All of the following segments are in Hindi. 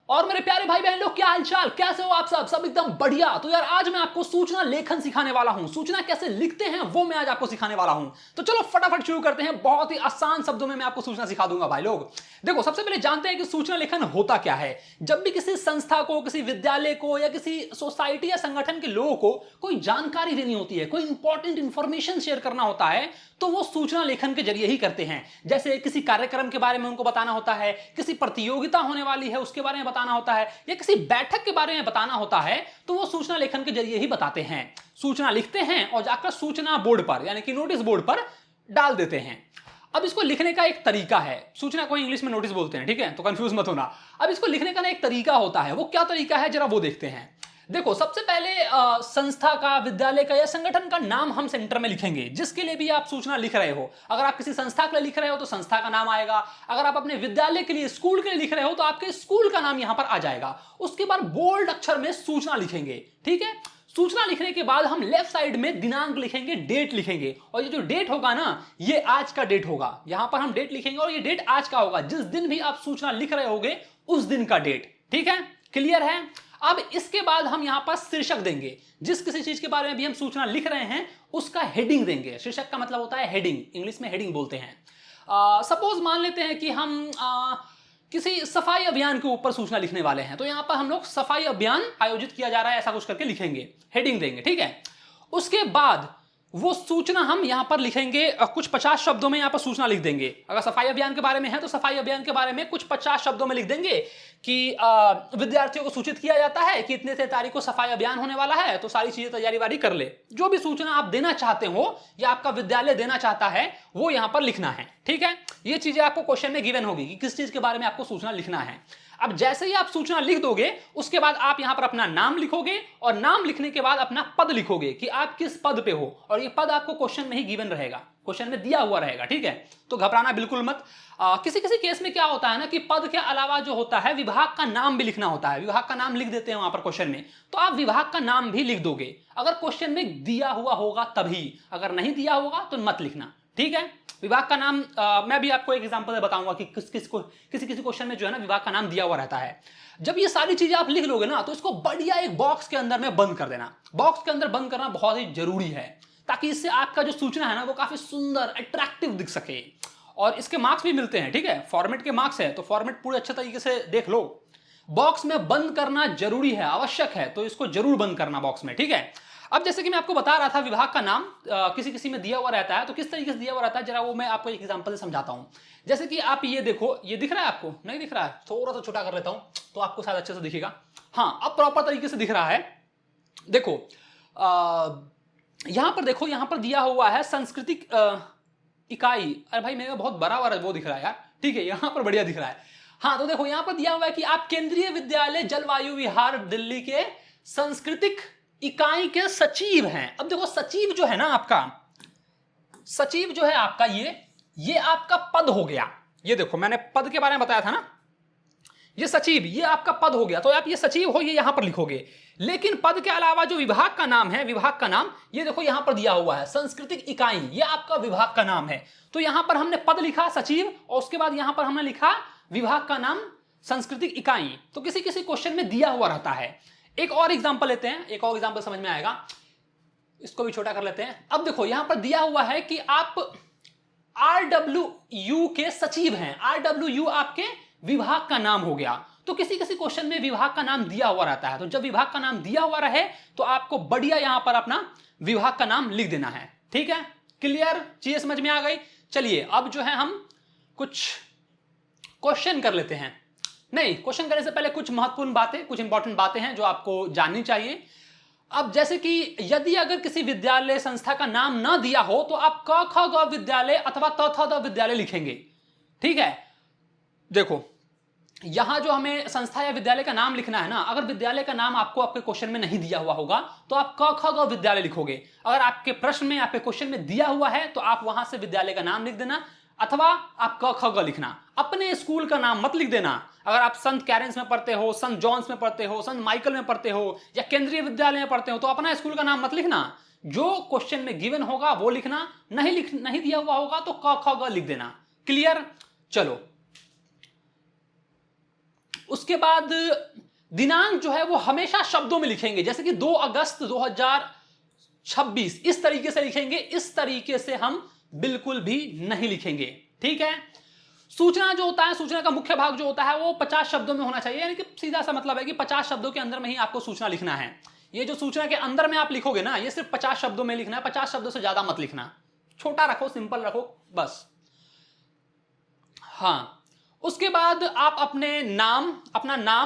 और मेरे प्यारे भाई बहन लोग, क्या हालचाल, कैसे हो आप सब एकदम बढ़िया। तो यार आज मैं आपको सूचना लेखन सिखाने वाला हूं। सूचना कैसे लिखते हैं वो मैं आज आपको सिखाने वाला हूं। तो चलो फटाफट शुरू करते हैं। बहुत ही आसान शब्दों में मैं आपको सूचना सिखा दूंगा भाई लोग। देखो, सबसे पहले जानते हैं कि सूचना लेखन होता क्या है। जब भी किसी संस्था को, किसी विद्यालय को या किसी सोसाइटी या संगठन के लोगों को कोई जानकारी देनी होती है, कोई इंपॉर्टेंट इंफॉर्मेशन शेयर करना होता है, तो वो सूचना लेखन के जरिए ही करते हैं। जैसे किसी कार्यक्रम के बारे में उनको बताना होता है, किसी प्रतियोगिता होने वाली है उसके बारे में बताना होता है, या किसी बैठक के बारे में बताना होता है, तो वो सूचना लेखन के जरिए ही बताते हैं। सूचना लिखते हैं और जाकर सूचना बोर्ड पर यानी कि नोटिस बोर्ड पर डाल देते हैं। अब इसको लिखने का एक तरीका है। सूचना को इंग्लिश में नोटिस बोलते हैं, ठीक है, तो कंफ्यूज मत होना। अब इसको लिखने का ना एक तरीका होता है। वो क्या तरीका है जरा वो देखते हैं। देखो, सबसे पहले संस्था का, विद्यालय का या संगठन का नाम हम सेंटर में लिखेंगे। जिसके लिए भी आप सूचना लिख रहे हो, अगर आप किसी संस्था के लिए लिख रहे हो तो संस्था का नाम आएगा। अगर आप अपने विद्यालय के लिए, स्कूल के लिए लिख रहे हो तो आपके स्कूल का नाम यहां पर आ जाएगा। उसके बाद बोल्ड अक्षर में सूचना लिखेंगे, ठीक है। सूचना लिखने के बाद हम लेफ्ट साइड में दिनांक लिखेंगे, डेट लिखेंगे। और ये जो डेट होगा ना, ये आज का डेट होगा। यहां पर हम डेट लिखेंगे और ये डेट आज का होगा। जिस दिन भी आप सूचना लिख रहे होगे उस दिन का डेट, ठीक है, क्लियर है। अब इसके बाद हम यहां पर शीर्षक देंगे। जिस किसी चीज के बारे में भी हम सूचना लिख रहे हैं उसका हेडिंग देंगे। शीर्षक का मतलब होता है हेडिंग, इंग्लिश में हेडिंग बोलते हैं। सपोज मान लेते हैं कि हम किसी सफाई अभियान के ऊपर सूचना लिखने वाले हैं, तो यहां पर हम लोग सफाई अभियान आयोजित किया जा रहा है ऐसा कुछ करके लिखेंगे, हेडिंग देंगे, ठीक है। उसके बाद वो सूचना हम यहां पर लिखेंगे, कुछ 50 शब्दों में यहां पर सूचना लिख देंगे। अगर सफाई अभियान के बारे में है तो सफाई अभियान के बारे में कुछ 50 शब्दों में लिख देंगे कि विद्यार्थियों को सूचित किया जाता है कि इतने से तारीख को सफाई अभियान होने वाला है, तो सारी चीजें तैयारी वारी कर ले। जो भी सूचना आप देना चाहते हो या आपका विद्यालय देना चाहता है वो यहां पर लिखना है, ठीक है। ये चीजें आपको क्वेश्चन में गिवन होगी कि किस चीज के बारे में आपको सूचना लिखना है। अब जैसे ही आप सूचना लिख दोगे उसके बाद आप यहां पर अपना नाम लिखोगे और नाम लिखने के बाद अपना पद लिखोगे कि आप किस पद पे हो। और ये पद आपको क्वेश्चन में ही गिवन रहेगा, क्वेश्चन में दिया हुआ रहेगा, ठीक है। तो घबराना बिल्कुल मत। किसी किसी केस में क्या होता है ना कि पद के अलावा जो होता है विभाग का नाम भी लिखना होता है। विभाग का नाम लिख देते हैं वहां पर क्वेश्चन में, तो आप विभाग का नाम भी लिख दोगे अगर क्वेश्चन में दिया हुआ होगा तभी। अगर नहीं दिया होगा तो मत लिखना, ठीक है। विभाग का नाम मैं भी आपको एक एग्जांपल से बताऊंगा कि किसी किसी क्वेश्चन में जो है ना विभाग का नाम दिया हुआ रहता है। जब ये सारी चीजें आप लिख लोगे ना तो इसको बढ़िया एक बॉक्स के अंदर में बंद कर देना। बॉक्स के अंदर बंद करना बहुत ही जरूरी है ताकि इससे आपका जो सूचना है ना वो काफी सुंदर, अट्रैक्टिव दिख सके। और इसके मार्क्स भी मिलते हैं, ठीक है। फॉर्मेट के मार्क्स है तो फॉर्मेट पूरे अच्छे तरीके से देख लो। बॉक्स में बंद करना जरूरी है, आवश्यक है, तो इसको जरूर बंद करना बॉक्स में, ठीक है। अब जैसे कि मैं आपको बता रहा था विभाग का नाम किसी किसी में दिया हुआ रहता है, तो किस तरीके से दिया हुआ रहता है जरा वो मैं आपको एक एग्जांपल से समझाता हूं। जैसे कि आप ये देखो, ये दिख रहा है आपको, नहीं दिख रहा है, थोड़ा सा छोटा कर लेता हूं तो आपको शायद अच्छे से दिखेगा। हाँ, अब प्रॉपर तरीके से दिख रहा है। देखो यहां पर देखो, यहां पर दिया हुआ है सांस्कृतिक इकाई। अरे भाई मेरा बहुत बड़ा वो दिख रहा है यार, ठीक है, यहां पर बढ़िया दिख रहा है। हाँ, तो देखो यहां पर दिया हुआ है कि आप केंद्रीय विद्यालय जलवायु विहार दिल्ली के सांस्कृतिक इकाई के सचिव हैं। अब देखो सचिव जो है ना आपका, सचिव जो है आपका, ये आपका पद हो गया। ये देखो मैंने पद के बारे में बताया था ना, ये सचिव, ये आपका पद हो गया। तो आप ये सचिव हो, ये यहां पर लिखोगे। लेकिन पद के अलावा जो विभाग का नाम है, विभाग का नाम ये देखो यहां पर दिया हुआ है सांस्कृतिक इकाई, ये आपका विभाग का नाम है। तो यहां पर हमने पद लिखा सचिव और उसके बाद यहां पर हमने लिखा विभाग का नाम सांस्कृतिक इकाई। तो किसी किसी क्वेश्चन में दिया हुआ रहता है। एक और एग्जांपल लेते हैं, एक और एग्जांपल समझ में आएगा, इसको भी छोटा कर लेते हैं। अब देखो यहां पर दिया हुआ है कि आप RWU के सचिव हैं। RWU आपके विभाग का नाम हो गया। तो किसी किसी क्वेश्चन में विभाग का नाम दिया हुआ रहता है, तो जब विभाग का नाम दिया हुआ रहे तो आपको बढ़िया यहां पर अपना विभाग का नाम लिख देना है, ठीक है। क्लियर, चीजें समझ में आ गई। चलिए अब जो है हम कुछ क्वेश्चन कर लेते हैं। नहीं, क्वेश्चन करने से पहले कुछ महत्वपूर्ण बातें, कुछ इंपॉर्टेंट बातें हैं जो आपको जाननी चाहिए। अब जैसे कि यदि अगर किसी विद्यालय संस्था का नाम ना दिया हो तो आप क ख ग विद्यालय अथवा त थ द विद्यालय लिखेंगे, ठीक है। देखो यहां जो हमें संस्था या विद्यालय का नाम लिखना है ना, अगर विद्यालय का नाम आपको आपके क्वेश्चन में नहीं दिया हुआ होगा तो आप क ख ग विद्यालय लिखोगे। अगर आपके प्रश्न में, आपके क्वेश्चन में दिया हुआ है तो आप वहां से विद्यालय का नाम लिख देना, अथवा आप क ख ग लिखना। अपने स्कूल का नाम मत लिख देना। अगर आप संत कैरेंस में पढ़ते हो, संत जॉन्स में पढ़ते हो, संत माइकल में पढ़ते हो या केंद्रीय विद्यालय में पढ़ते हो तो अपना स्कूल का नाम मत लिखना। जो क्वेश्चन में गिवन होगा वो लिखना, नहीं दिया हुआ होगा तो क ख ग लिख देना। क्लियर। चलो उसके बाद दिनांक जो है वो हमेशा शब्दों में लिखेंगे, जैसे कि 2 अगस्त 2026 इस तरीके से लिखेंगे, इस तरीके से हम बिल्कुल भी नहीं लिखेंगे, ठीक है। सूचना जो होता है, सूचना का मुख्य भाग जो होता है वो 50 शब्दों में होना चाहिए, यानी कि सीधा सा मतलब है कि 50 शब्दों के अंदर में ही आपको सूचना लिखना है। ये जो सूचना के अंदर में आप लिखोगे ना, ये सिर्फ 50 शब्दों में लिखना है, 50 शब्दों से ज्यादा मत लिखना, छोटा रखो, सिंपल रखो बस। हाँ, उसके बाद आप अपने नाम,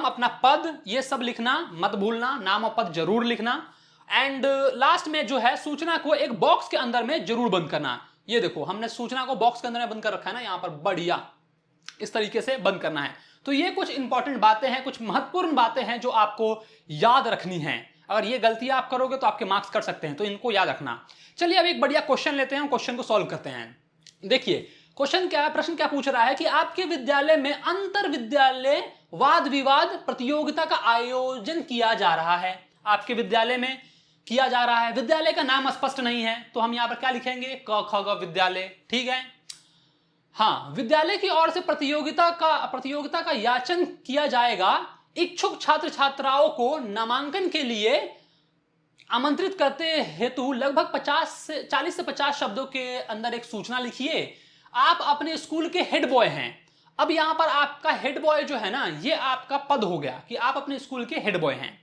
अपना पद, ये सब लिखना मत भूलना, नाम और पद जरूर लिखना। एंड लास्ट में जो है सूचना को एक बॉक्स के अंदर में जरूर बंद करना। ये देखो हमने सूचना को बॉक्स के अंदर में बंद कर रखा है ना, यहां पर बढ़िया इस तरीके से बंद करना है। तो ये कुछ इंपॉर्टेंट बातें हैं, कुछ महत्वपूर्ण बातें हैं जो आपको याद रखनी है। अगर ये गलतियां आप करोगे तो आपके मार्क्स कट सकते हैं, तो इनको याद रखना। चलिए अब एक बढ़िया क्वेश्चन लेते हैं, क्वेश्चन को सॉल्व करते हैं। देखिए क्वेश्चन क्या है, प्रश्न क्या पूछ रहा है कि आपके विद्यालय में अंतर विद्यालय वाद विवाद प्रतियोगिता का आयोजन किया जा रहा है। आपके विद्यालय में किया जा रहा है, विद्यालय का नाम स्पष्ट नहीं है, तो हम यहां पर क्या लिखेंगे, क ख ग विद्यालय, ठीक है। हाँ, विद्यालय की ओर से प्रतियोगिता का याचन किया जाएगा। इच्छुक छात्र छात्राओं को नामांकन के लिए आमंत्रित करते हेतु लगभग 40 से 50 शब्दों के अंदर एक सूचना लिखिए। आप अपने स्कूल के हेड बॉय हैं। अब यहां पर आपका हेड बॉय जो है ना, ये आपका पद हो गया कि आप अपने स्कूल के हेड बॉय हैं।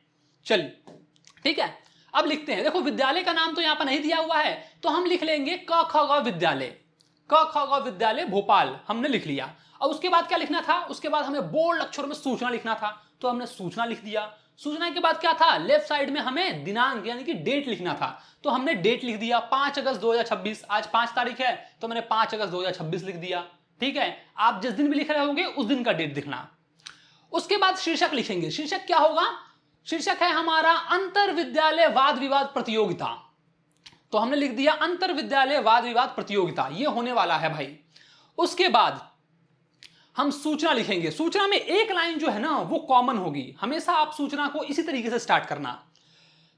चलिए ठीक है, अब लिखते हैं। देखो विद्यालय का नाम तो यहां पर नहीं दिया हुआ है, तो हम लिख लेंगे क ख ग विद्यालय, क ख ग विद्यालय भोपाल, हमने लिख लिया। अब उसके बाद क्या लिखना था, उसके बाद हमें बोल्ड अक्षरों में सूचना लिखना था, तो हमने सूचना लिख दिया। सूचना के बाद क्या था, लेफ्ट साइड में हमें दिनांक यानी कि डेट लिखना था, तो हमने डेट लिख दिया 5 अगस्त 2026। आज 5 तारीख है तो मैंने 5 अगस्त 2026 लिख दिया, ठीक है। आप जिस दिन भी लिख रहे होंगे उस दिन का डेट लिखना। उसके बाद शीर्षक लिखेंगे। शीर्षक क्या होगा, शीर्षक है हमारा अंतर विद्यालय वाद विवाद प्रतियोगिता, तो हमने लिख दिया अंतर विद्यालय वाद विवाद प्रतियोगिता, ये होने वाला है भाई। उसके बाद हम सूचना लिखेंगे। सूचना में एक लाइन जो है ना वो कॉमन होगी, हमेशा आप सूचना को इसी तरीके से स्टार्ट करना।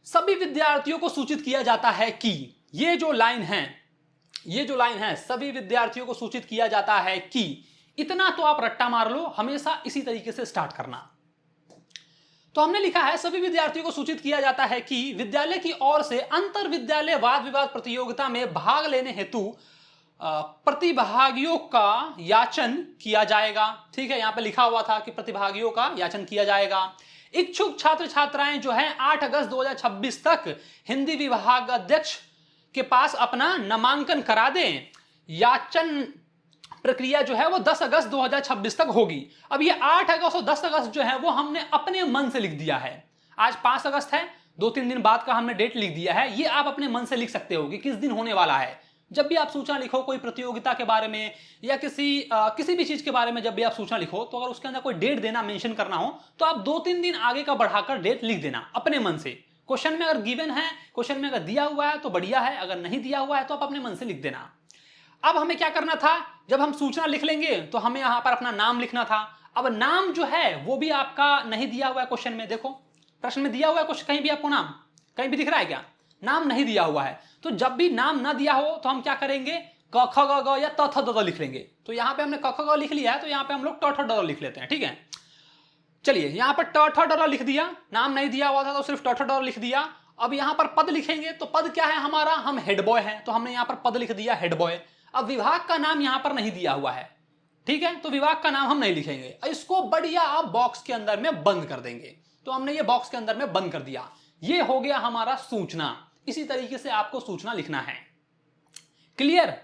सभी विद्यार्थियों को सूचित किया जाता है कि, ये जो लाइन है सभी विद्यार्थियों को सूचित किया जाता है कि, इतना तो आप रट्टा मार लो, हमेशा इसी तरीके से स्टार्ट करना। तो हमने लिखा है सभी विद्यार्थियों को सूचित किया जाता है कि विद्यालय की ओर से अंतर विद्यालय वाद विवाद प्रतियोगिता में भाग लेने हेतु प्रतिभागियों का याचन किया जाएगा, ठीक है। यहां पे लिखा हुआ था कि प्रतिभागियों का याचन किया जाएगा। इच्छुक छात्र छात्राएं जो हैं 8 अगस्त 2026 तक हिंदी विभाग अध्यक्ष के पास अपना नामांकन करा दें। याचन प्रक्रिया जो है वो 10 अगस्त 2026 तक होगी। अब ये 8 अगस्त और 10 अगस्त जो है वो हमने अपने मन से लिख दिया है। आज 5 अगस्त है, 2-3 दिन बाद का हमने डेट लिख दिया है। ये आप अपने मन से लिख सकते हो कि किस दिन होने वाला है। जब भी आप सूचना लिखो कोई प्रतियोगिता के बारे में या किसी भी चीज के बारे में, जब भी आप सूचना लिखो तो अगर उसके अंदर कोई डेट देना, मेंशन करना हो, तो आप 2-3 दिन आगे का बढ़ाकर डेट लिख देना अपने मन से। क्वेश्चन में अगर गिवन है, क्वेश्चन में अगर दिया हुआ है तो बढ़िया है, अगर नहीं दिया हुआ है तो आप अपने मन से लिख देना। अब हमें क्या करना था, जब हम सूचना लिख लेंगे तो हमें यहां पर अपना नाम लिखना था। अब नाम जो है वो भी आपका नहीं दिया हुआ है क्वेश्चन में। देखो प्रश्न में दिया हुआ है कुछ, कहीं भी आपको नाम कहीं भी दिख रहा है क्या, नाम नहीं दिया हुआ है। तो जब भी नाम ना दिया हो तो हम क्या करेंगे, क ख ग घ या त थ द द लिख लेंगे। तो यहां पे हमने क ख ग लिख लिया है, तो यहां पे हम लोग ट ठ ड ड लिख लेते हैं, ठीक है। चलिए यहां पर ट ठ ड ड लिख दिया, नाम नहीं दिया हुआ था तो सिर्फ ट ठ ड ड लिख दिया। अब यहां पर पद लिखेंगे, तो पद क्या है हमारा, हम हेड बॉय हैं, तो हमने यहां पर पद लिख दिया हेड बॉय। अब विभाग का नाम यहां पर नहीं दिया हुआ है, ठीक है, तो विभाग का नाम हम नहीं लिखेंगे। इसको बढ़िया आप बॉक्स के अंदर में बंद कर देंगे। तो हमने ये बॉक्स के अंदर में बंद कर दिया। ये हो गया हमारा सूचना। इसी तरीके से आपको सूचना लिखना है। क्लियर।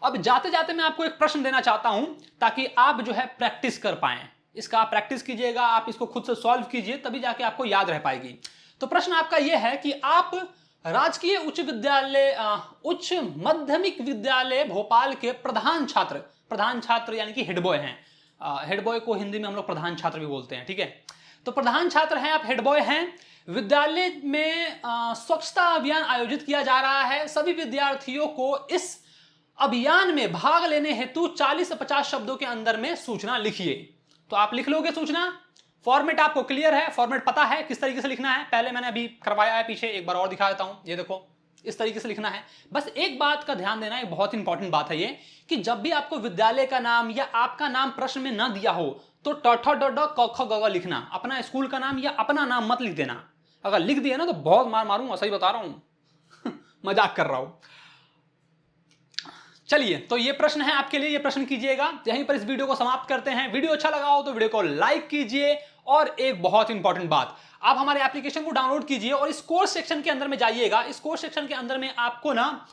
अब जाते जाते मैं आपको एक प्रश्न देना चाहता हूं ताकि आप जो है प्रैक्टिस कर पाएं। इसका आप प्रैक्टिस कीजिएगा, आप इसको खुद से सॉल्व कीजिए, तभी जाके आपको याद रह पाएगी। तो प्रश्न आपका यह है कि आप राजकीय उच्च माध्यमिक विद्यालय भोपाल के प्रधान छात्र यानी कि हेड बॉय हैं। हेड बॉय को हिंदी में हम लोग प्रधान छात्र भी बोलते हैं, ठीक है। तो प्रधान छात्र हैं आप, हेड बॉय हैं। विद्यालय में स्वच्छता अभियान आयोजित किया जा रहा है। सभी विद्यार्थियों को इस अभियान में भाग लेने हेतु 40 से 50 शब्दों के अंदर में सूचना लिखिए। तो आप लिख लोगे सूचना। फॉर्मेट आपको क्लियर है, फॉर्मेट पता है किस तरीके से लिखना है, पहले मैंने अभी करवाया है पीछे, एक बार और दिखा देता हूं। ये देखो इस तरीके से लिखना है। बस एक बात का ध्यान देना, एक बहुत इंपॉर्टेंट बात है ये कि जब भी आपको विद्यालय का नाम या आपका नाम प्रश्न में ना दिया हो तो ट ठ ड ढ क ख ग घ लिखना, अपना स्कूल का नाम या अपना नाम मत लिख देना। अगर लिख दिया ना तो बहुत मार मारूंगा, सही बता रहा हूं। मजाक कर रहा हूं। चलिए, तो ये प्रश्न है आपके लिए, ये प्रश्न कीजिएगा। यहीं पर इस वीडियो को समाप्त करते हैं। वीडियो अच्छा लगा हो तो वीडियो को लाइक कीजिए, और एक बहुत इंपॉर्टेंट बात, आप हमारे एप्लीकेशन को डाउनलोड कीजिए और इस कोर्स सेक्शन के अंदर में जाइएगा। इस कोर्स सेक्शन के अंदर में आपको ना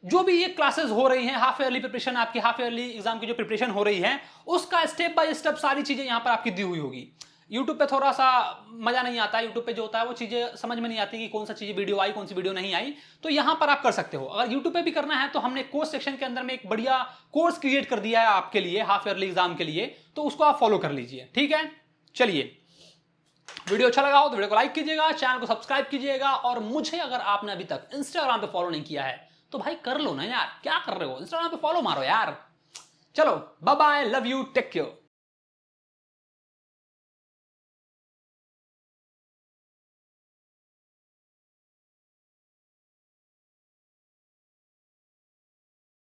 जो भी ये क्लासेस हो रही हैं, हाफ ईयरली प्रिपरेशन, आपकी हाफ ईयरली एग्जाम की जो प्रिपरेशन हो रही है, उसका स्टेप बाय स्टेप सारी चीजें यहां पर आपकी दी हुई होगी। यूट्यूब पे थोड़ा सा मजा नहीं आता है, यूट्यूब पे जो होता है वो चीजें समझ में नहीं आती कि कौन सा चीज वीडियो आई, कौन सी वीडियो नहीं आई। तो यहां पर आप कर सकते हो। अगर यूट्यूब पे भी करना है तो हमने कोर्स सेक्शन के अंदर में एक बढ़िया कोर्स क्रिएट कर दिया है आपके लिए हाफ ईयरली एग्जाम के लिए, तो उसको आप फॉलो कर लीजिए, ठीक है। चलिए, वीडियो अच्छा लगा हो तो वीडियो को लाइक कीजिएगा, चैनल को सब्सक्राइब कीजिएगा, और मुझे अगर आपने अभी तक इंस्टाग्राम पे फॉलो नहीं किया है तो भाई कर लो ना यार, क्या कर रहे हो, इंस्टाग्राम पे फॉलो मारो यार। चलो, bye bye, love you, take care.